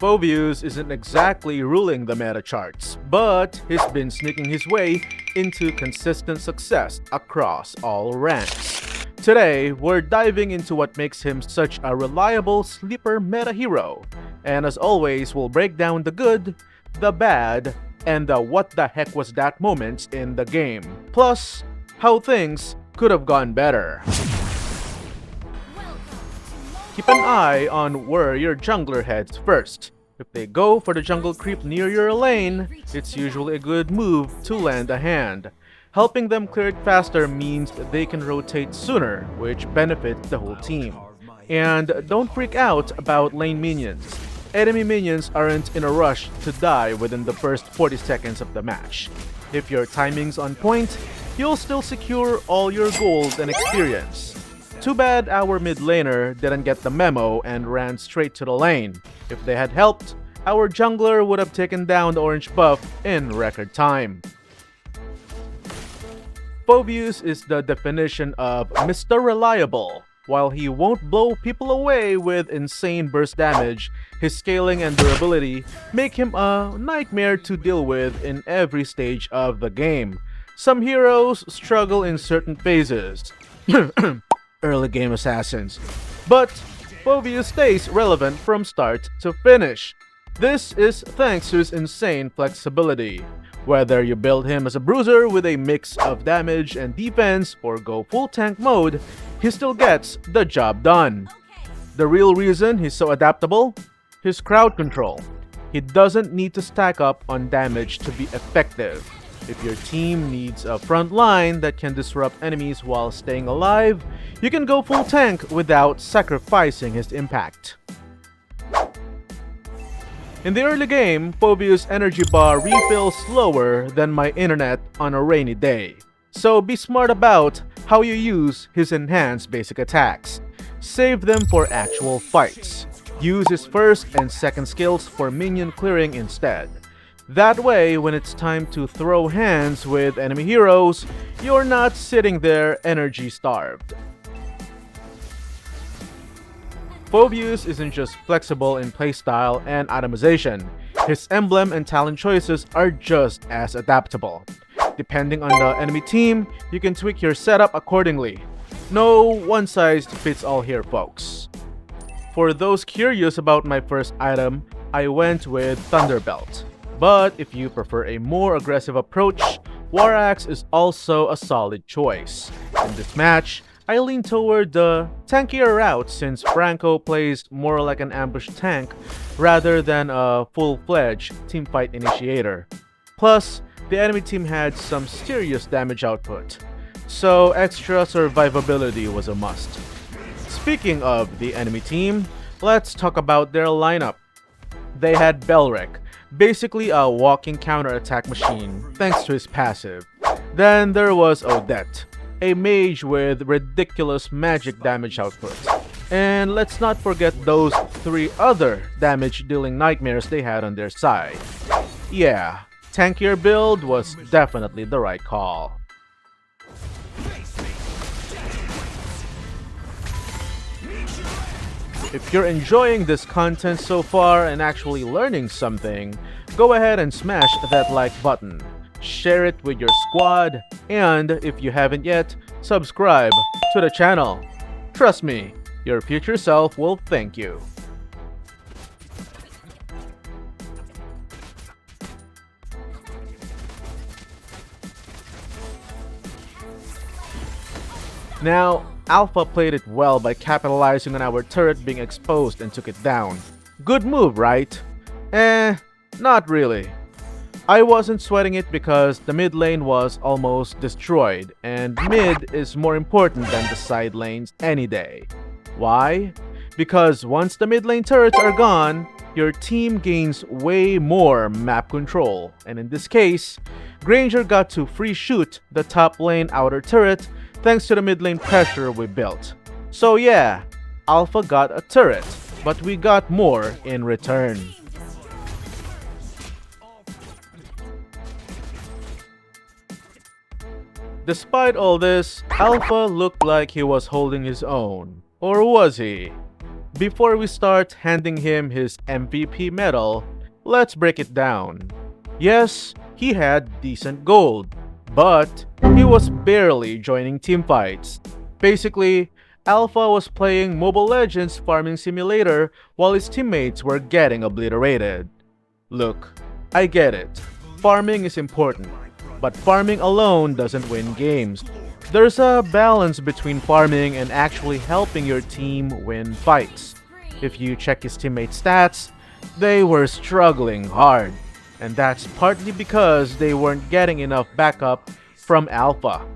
Phoveus isn't exactly ruling the meta charts, but he's been sneaking his way into consistent success across all ranks. Today, we're diving into what makes him such a reliable sleeper meta hero. And as always, we'll break down the good, the bad, and the what the heck was that moments in the game. Plus, how things could have gone better. Keep an eye on where your jungler heads first. If they go for the jungle creep near your lane, it's usually a good move to lend a hand. Helping them clear it faster means they can rotate sooner, which benefits the whole team. And don't freak out about lane minions. Enemy minions aren't in a rush to die within the first 40 seconds of the match. If your timing's on point, you'll still secure all your gold and experience. Too bad our mid laner didn't get the memo and ran straight to the lane. If they had helped, our jungler would have taken down the orange buff in record time. Phoveus is the definition of Mr. Reliable. While he won't blow people away with insane burst damage, his scaling and durability make him a nightmare to deal with in every stage of the game. Some heroes struggle in certain phases. Early game assassins. But Phoveus stays relevant from start to finish. This is thanks to his insane flexibility. Whether you build him as a bruiser with a mix of damage and defense or go full tank mode, he still gets the job done. The real reason he's so adaptable? His crowd control. He doesn't need to stack up on damage to be effective. If your team needs a front line that can disrupt enemies while staying alive, you can go full tank without sacrificing his impact. In the early game, Phoveus' energy bar refills slower than my internet on a rainy day. So be smart about how you use his enhanced basic attacks. Save them for actual fights. Use his first and second skills for minion clearing instead. That way, when it's time to throw hands with enemy heroes, you're not sitting there energy starved. Phoveus isn't just flexible in playstyle and itemization. His emblem and talent choices are just as adaptable. Depending on the enemy team, you can tweak your setup accordingly. No one-size-fits-all here, folks. For those curious about my first item, I went with Thunderbelt. But if you prefer a more aggressive approach, War Axe is also a solid choice. In this match, I lean toward the tankier route since Franco plays more like an ambush tank rather than a full-fledged teamfight initiator. Plus, the enemy team had some serious damage output, so extra survivability was a must. Speaking of the enemy team, let's talk about their lineup. They had Belric, basically a walking counter-attack machine thanks to his passive. Then there was Odette, a mage with ridiculous magic damage output. And let's not forget those three other damage-dealing nightmares they had on their side. Yeah, tankier build was definitely the right call. If you're enjoying this content so far and actually learning something, go ahead and smash that like button. Share it with your squad, and if you haven't yet, subscribe to the channel. Trust me, your future self will thank you. Now, Alpha played it well by capitalizing on our turret being exposed and took it down. Good move, right? Not really. I wasn't sweating it because the mid lane was almost destroyed, and mid is more important than the side lanes any day. Why? Because once the mid lane turrets are gone, your team gains way more map control, and in this case, Granger got to free shoot the top lane outer turret thanks to the mid lane pressure we built. So yeah, Alpha got a turret, but we got more in return. Despite all this, Alpha looked like he was holding his own. Or was he? Before we start handing him his MVP medal, let's break it down. Yes, he had decent gold, but he was barely joining teamfights. Basically, Alpha was playing Mobile Legends Farming Simulator while his teammates were getting obliterated. Look, I get it. Farming is important, but farming alone doesn't win games. There's a balance between farming and actually helping your team win fights. If you check his teammates' stats, they were struggling hard, and that's partly because they weren't getting enough backup from Alpha.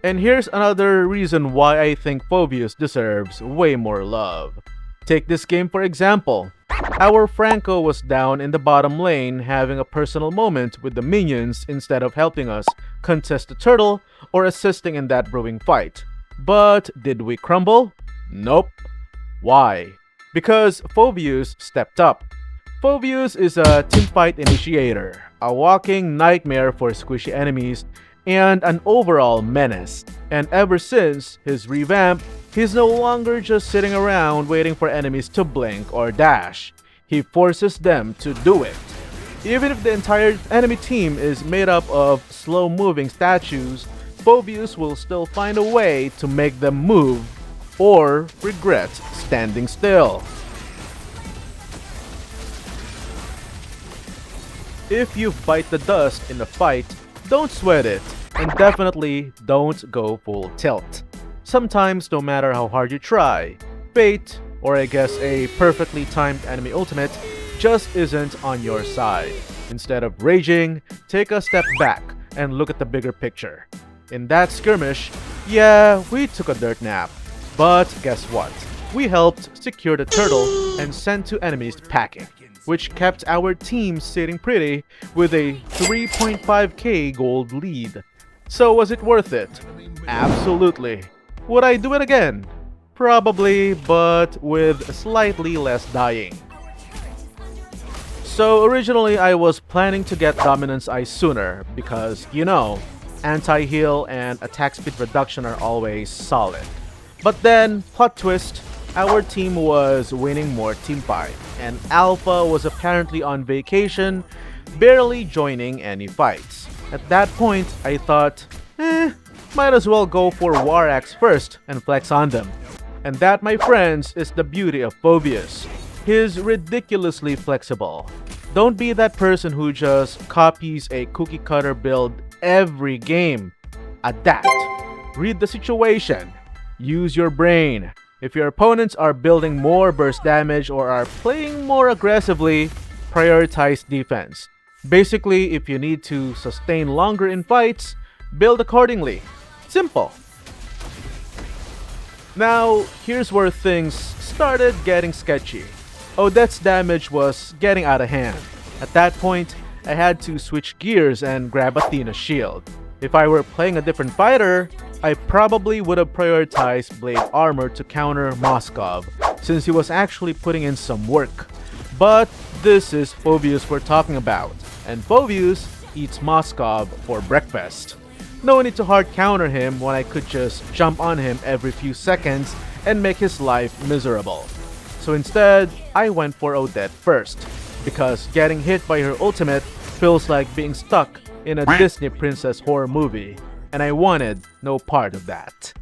And here's another reason why I think Phoveus deserves way more love. Take this game for example. Our Franco was down in the bottom lane having a personal moment with the minions instead of helping us contest the turtle or assisting in that brewing fight. But did we crumble? Nope. Why? Because Phoveus stepped up. Phoveus is a teamfight initiator, a walking nightmare for squishy enemies, and an overall menace. And ever since his revamp, he's no longer just sitting around waiting for enemies to blink or dash. He forces them to do it. Even if the entire enemy team is made up of slow-moving statues, Phoveus will still find a way to make them move or regret standing still. If you bite the dust in a fight, don't sweat it, and definitely don't go full tilt. Sometimes, no matter how hard you try, fate, or I guess a perfectly timed enemy ultimate, just isn't on your side. Instead of raging, take a step back and look at the bigger picture. In that skirmish, yeah, we took a dirt nap. But guess what? We helped secure the turtle and sent two enemies packing, which kept our team sitting pretty with a 3.5k gold lead. So was it worth it? Absolutely. Would I do it again? Probably, but with slightly less dying. So originally I was planning to get Dominance Eye sooner because, you know, anti-heal and attack speed reduction are always solid. But then, plot twist, our team was winning more teamfight, and Alpha was apparently on vacation, barely joining any fights. At that point, I thought, might as well go for War Axe first and flex on them. And that, my friends, is the beauty of Phoveus. He's ridiculously flexible. Don't be that person who just copies a cookie cutter build every game. Adapt. Read the situation. Use your brain. If your opponents are building more burst damage or are playing more aggressively, prioritize defense. Basically, if you need to sustain longer in fights, build accordingly. Simple. Now, here's where things started getting sketchy. Odette's damage was getting out of hand. At that point, I had to switch gears and grab Athena's shield. If I were playing a different fighter, I probably would have prioritized Blade Armor to counter Moskov, since he was actually putting in some work. But this is Phoveus we're talking about, and Phoveus eats Moskov for breakfast. No need to hard counter him when I could just jump on him every few seconds and make his life miserable. So instead, I went for Odette first, because getting hit by her ultimate feels like being stuck in a Disney princess horror movie, and I wanted no part of that.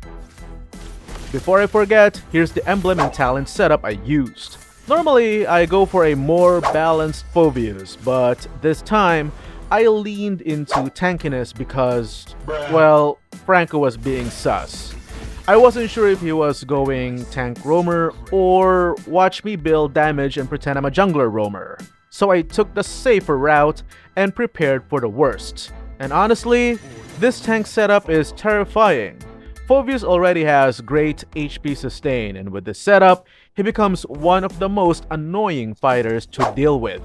Before I forget, here's the emblem and talent setup I used. Normally, I go for a more balanced Phoveus, but this time, I leaned into tankiness because, well, Franco was being sus. I wasn't sure if he was going tank roamer or watch me build damage and pretend I'm a jungler roamer. So I took the safer route and prepared for the worst. And honestly, this tank setup is terrifying. Phoveus already has great HP sustain, and with this setup, he becomes one of the most annoying fighters to deal with.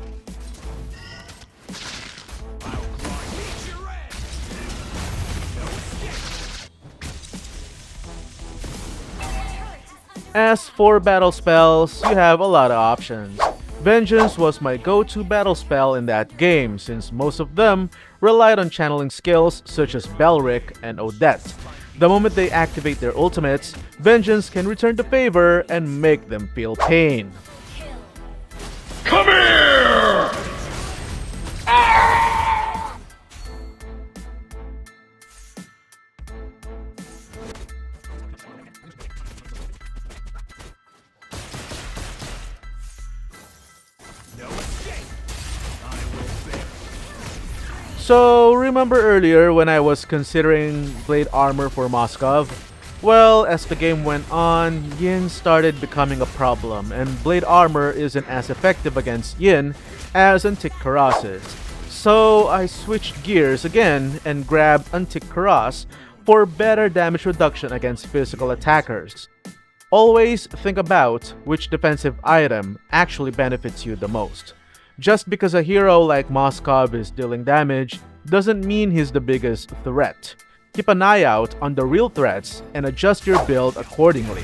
As for battle spells, you have a lot of options. Vengeance was my go-to battle spell in that game since most of them relied on channeling skills such as Belric and Odette. The moment they activate their ultimates, vengeance can return the favor and make them feel pain. Come here! So, remember earlier when I was considering blade armor for Moskov? Well, as the game went on, Yin started becoming a problem, and blade armor isn't as effective against Yin as Antique Karas is. So, I switched gears again and grabbed Antique Karas for better damage reduction against physical attackers. Always think about which defensive item actually benefits you the most. Just because a hero like Moskov is dealing damage doesn't mean he's the biggest threat. Keep an eye out on the real threats and adjust your build accordingly.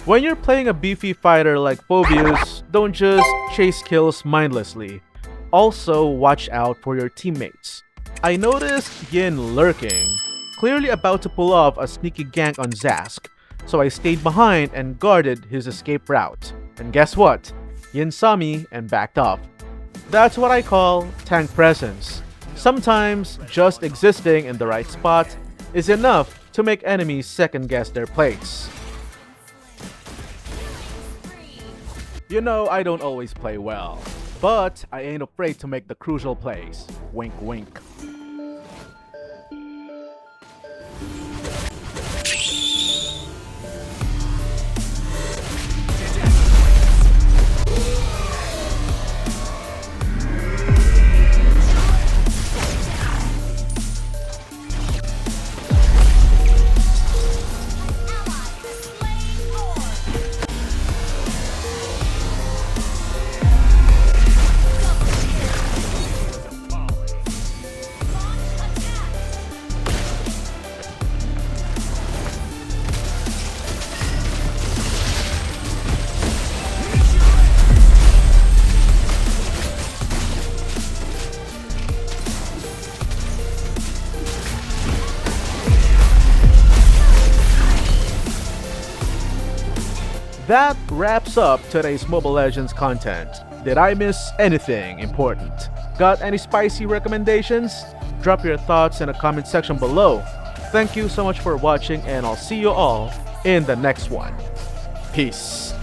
When you're playing a beefy fighter like Phoveus, don't just chase kills mindlessly. Also, watch out for your teammates. I noticed Yin lurking, clearly about to pull off a sneaky gank on Zask, so I stayed behind and guarded his escape route. And guess what? Yin saw me and backed off. That's what I call tank presence. Sometimes, just existing in the right spot is enough to make enemies second-guess their plays. You know, I don't always play well, but I ain't afraid to make the crucial plays. Wink wink. That wraps up today's Mobile Legends content. Did I miss anything important? Got any spicy recommendations? Drop your thoughts in the comment section below. Thank you so much for watching, and I'll see you all in the next one. Peace.